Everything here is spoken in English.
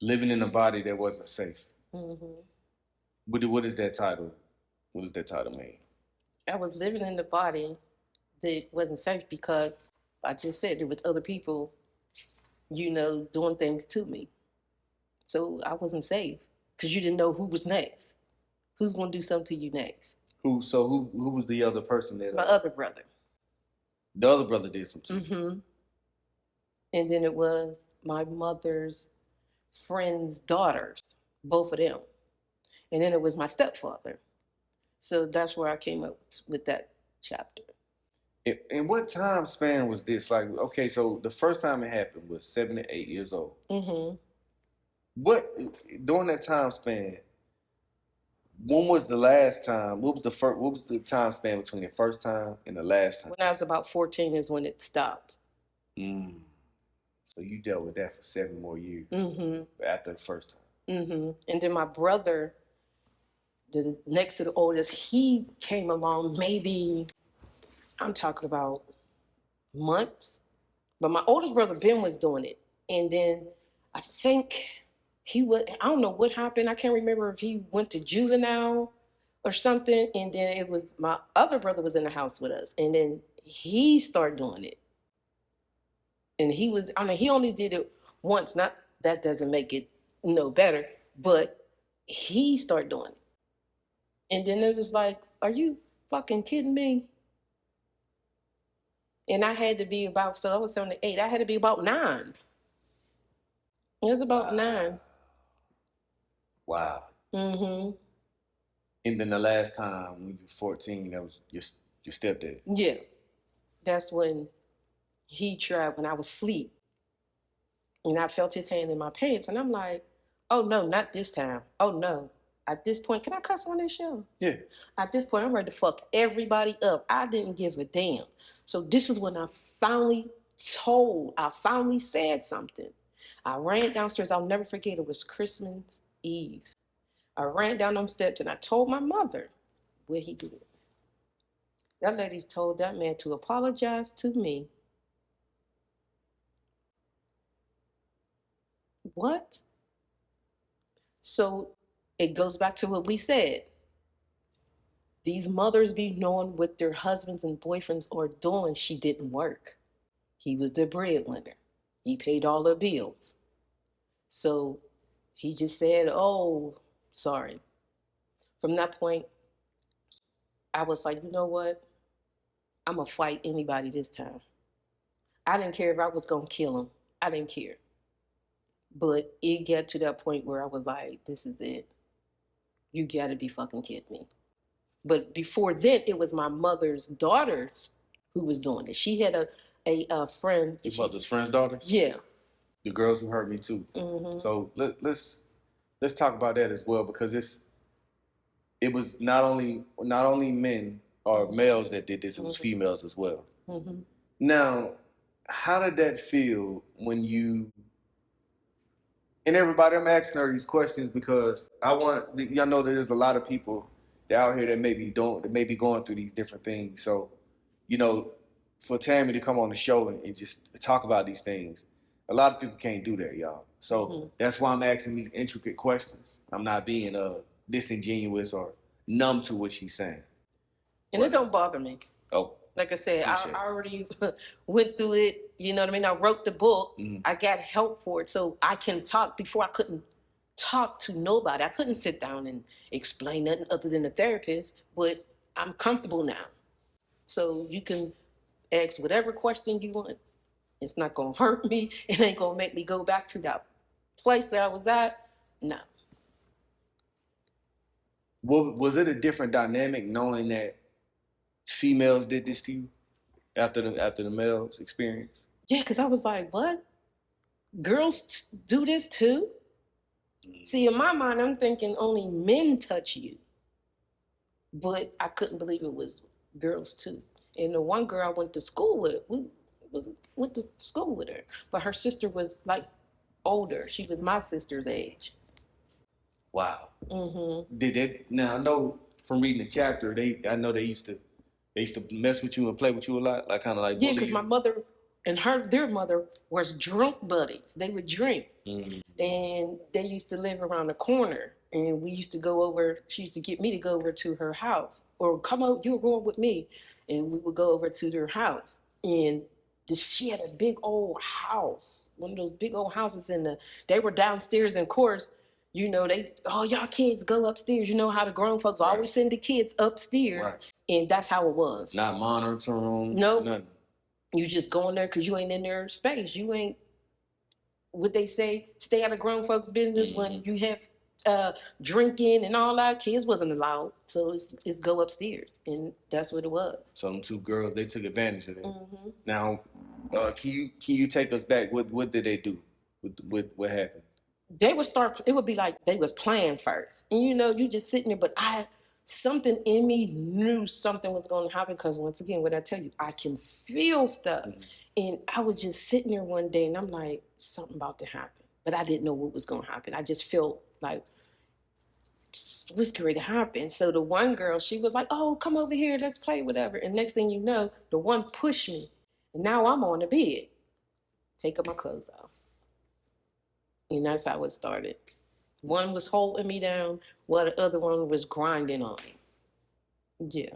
Living in a body that wasn't safe. Mm-hmm. What is that title? What does that title mean? I was living in the body that wasn't safe because I just said there was other people, doing things to me. So I wasn't safe because you didn't know who was next. Who's going to do something to you next? Who was the other person that? My other brother. The other brother did something to you. Mm-hmm. And then it was my mother's friend's daughters, both of them. And then it was my stepfather. So that's where I came up with that chapter. And what time span was this? Like, okay, so the first time it happened was 7 to 8 years old. Mm-hmm. What during that time span? When was the last time? What was the time span between the first time and the last time? When I was about 14 is when it stopped. So you dealt with that for 7 more years after the first time. Mm-hmm. And then my brother, the next to the oldest, he came along maybe, I'm talking about months. But my oldest brother, Ben, was doing it. And then I think I don't know what happened. I can't remember if he went to juvenile or something. And then it was my other brother was in the house with us. And then he started doing it. And he only did it once. Not that doesn't make it no better, but he started doing it. And then it was like, are you fucking kidding me? And I had to be so I was 7 to 8. I had to be about 9. It was about 9. Wow. Mm-hmm. And then the last time when you were 14, that was your stepdad. Yeah. That's when he tried when I was asleep. And I felt his hand in my pants. And I'm like, oh, no, not this time. Oh, no. At this point, can I cuss on this show? Yeah. At this point, I'm ready to fuck everybody up. I didn't give a damn. So this is when I finally said something. I ran downstairs. I'll never forget. It was Christmas Eve. I ran down them steps and I told my mother what he did. That lady told that man to apologize to me. What? So it goes back to what we said. These mothers be knowing what their husbands and boyfriends are doing. She didn't work. He was the breadwinner. He paid all the bills. So he just said, oh, sorry. From that point, I was like, you know what? I'm going to fight anybody this time. I didn't care if I was going to kill him. I didn't care. But it got to that point where I was like, this is it. You got to be fucking kidding me. But before then, it was my mother's daughters who was doing it. She had a friend. Your mother's friend's daughters? Yeah. The girls who hurt me too. Mm-hmm. So let's talk about that as well, because it was not only men or males that did this, it was females as well. Mm-hmm. Now, how did that feel when you... And everybody, I'm asking her these questions because y'all know that there's a lot of people out here that may be going through these different things. So, for Tammy to come on the show and just talk about these things, a lot of people can't do that, y'all. So that's why I'm asking these intricate questions. I'm not being disingenuous or numb to what she's saying. And it don't bother me. Oh. Like I said, I already went through it. You know what I mean? I wrote the book. Mm-hmm. I got help for it. So I can talk. Before I couldn't talk to nobody. I couldn't sit down and explain nothing other than a therapist. But I'm comfortable now. So you can ask whatever question you want. It's not going to hurt me. It ain't going to make me go back to that place that I was at. No. Well, was it a different dynamic knowing that females did this to you after the males' experience? Yeah, because I was like, what? Girls do this too? See, in my mind, I'm thinking only men touch you. But I couldn't believe it was girls too. And the one girl I went to school with, went to school with her. But her sister was like older. She was my sister's age. Wow. Mm-hmm. Did it? Now, I know from reading the chapter, I know they used to mess with you and play with you a lot, like kind of like. Yeah, because my mother and their mother was drunk buddies. They would drink, and they used to live around the corner. And we used to go over. She used to get me to go over to her house, or come out. You were going with me, and we would go over to their house. And she had a big old house, one of those big old houses. They were downstairs, and of course, you know, y'all kids go upstairs. You know how the grown folks always send the kids upstairs, and that's how it was. Not monitoring. Nope. Nothing. You just go in there because you ain't in their space. You ain't, what they say, stay out of grown folks' business when you have drinking and all that. Kids wasn't allowed, so it's go upstairs, and that's what it was. So them two girls, they took advantage of it. Now, can you take us back? What did they do? What happened? They would start. It would be like they was playing first, and you know, you just sitting there. But something in me knew something was going to happen, because once again, what I tell you, I can feel stuff, and I was just sitting there one day, and I'm like, something about to happen, but I didn't know what was going to happen. I just felt like what's going to happen. So the one girl, she was like, "Oh, come over here, let's play, whatever." And next thing you know, the one pushed me, and now I'm on the bed. Take my clothes off. And that's how it started. One was holding me down, while the other one was grinding on me. Yeah.